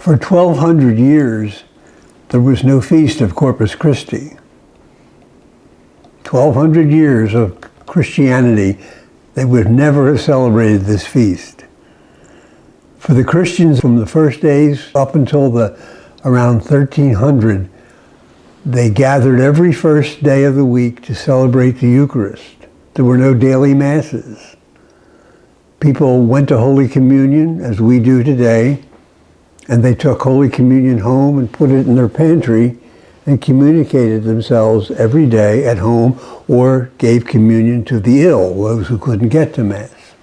For 1,200 years, there was no feast of Corpus Christi. 1,200 years of Christianity, they would never have celebrated this feast. For the Christians from the first days up until around 1300, they gathered every first day of the week to celebrate the Eucharist. There were no daily masses. People went to Holy Communion, as we do today, and they took Holy Communion home and put it in their pantry and communicated themselves every day at home, or gave communion to the ill, those who couldn't get to Mass.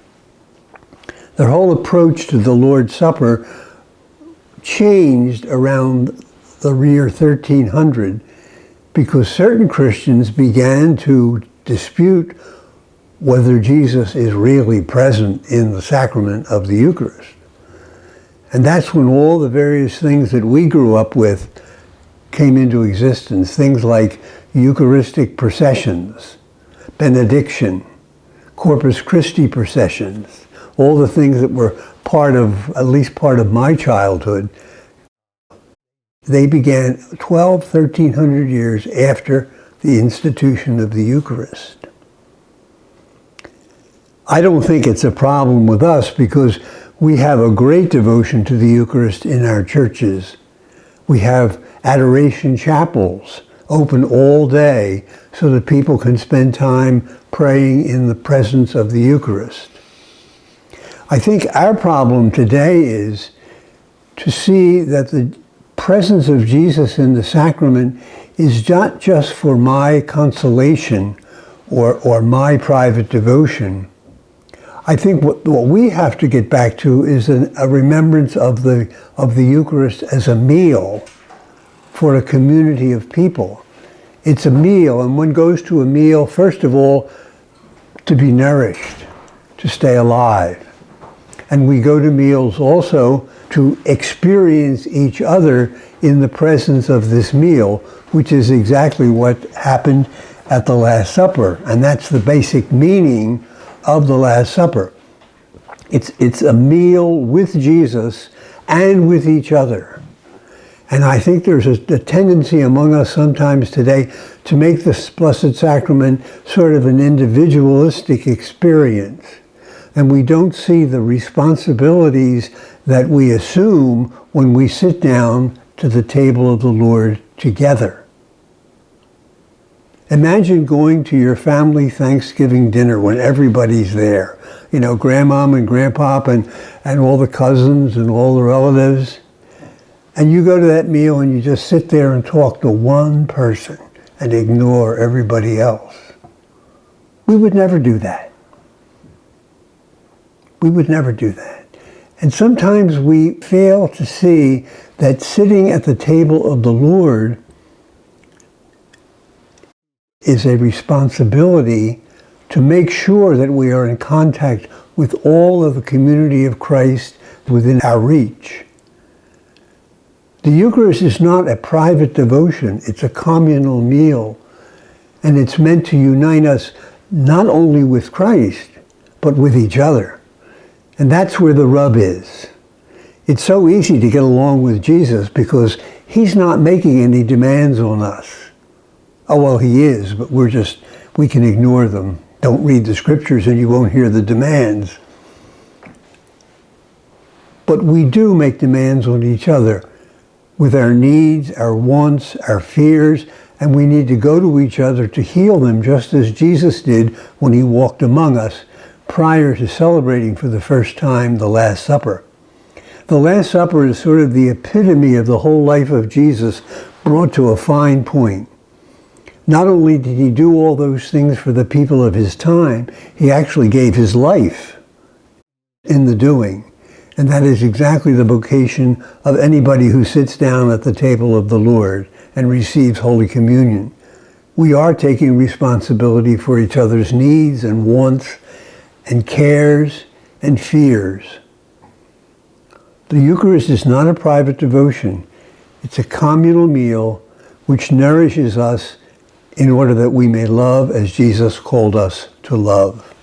Their whole approach to the Lord's Supper changed around the year 1300 because certain Christians began to dispute whether Jesus is really present in the sacrament of the Eucharist. And that's when all the various things that we grew up with came into existence. Things like Eucharistic processions, benediction, Corpus Christi processions, all the things that were at least part of my childhood. They began 1,300 years after the institution of the Eucharist. I don't think it's a problem with us because we have a great devotion to the Eucharist in our churches. We have adoration chapels open all day so that people can spend time praying in the presence of the Eucharist. I think our problem today is to see that the presence of Jesus in the sacrament is not just for my consolation or my private devotion. I think what we have to get back to is a remembrance of the Eucharist as a meal for a community of people. It's a meal, and one goes to a meal, first of all, to be nourished, to stay alive. And we go to meals also to experience each other in the presence of this meal, which is exactly what happened at the Last Supper. And that's the basic meaning of the Last Supper. It's a meal with Jesus and with each other. And I think there's a tendency among us sometimes today to make this Blessed Sacrament sort of an individualistic experience. And we don't see the responsibilities that we assume when we sit down to the table of the Lord together. Imagine going to your family Thanksgiving dinner when everybody's there. You know, grandmom and grandpop and all the cousins and all the relatives. And you go to that meal and you just sit there and talk to one person and ignore everybody else. We would never do that. We would never do that. And sometimes we fail to see that sitting at the table of the Lord is a responsibility to make sure that we are in contact with all of the community of Christ within our reach. The Eucharist is not a private devotion, it's a communal meal, and it's meant to unite us not only with Christ, but with each other. And that's where the rub is. It's so easy to get along with Jesus because he's not making any demands on us. Oh, well, he is, but we can ignore them. Don't read the scriptures and you won't hear the demands. But we do make demands on each other with our needs, our wants, our fears, and we need to go to each other to heal them just as Jesus did when he walked among us prior to celebrating for the first time the Last Supper. The Last Supper is sort of the epitome of the whole life of Jesus brought to a fine point. Not only did he do all those things for the people of his time, he actually gave his life in the doing. And that is exactly the vocation of anybody who sits down at the table of the Lord and receives Holy Communion. We are taking responsibility for each other's needs and wants and cares and fears. The Eucharist is not a private devotion. It's a communal meal which nourishes us in order that we may love as Jesus called us to love.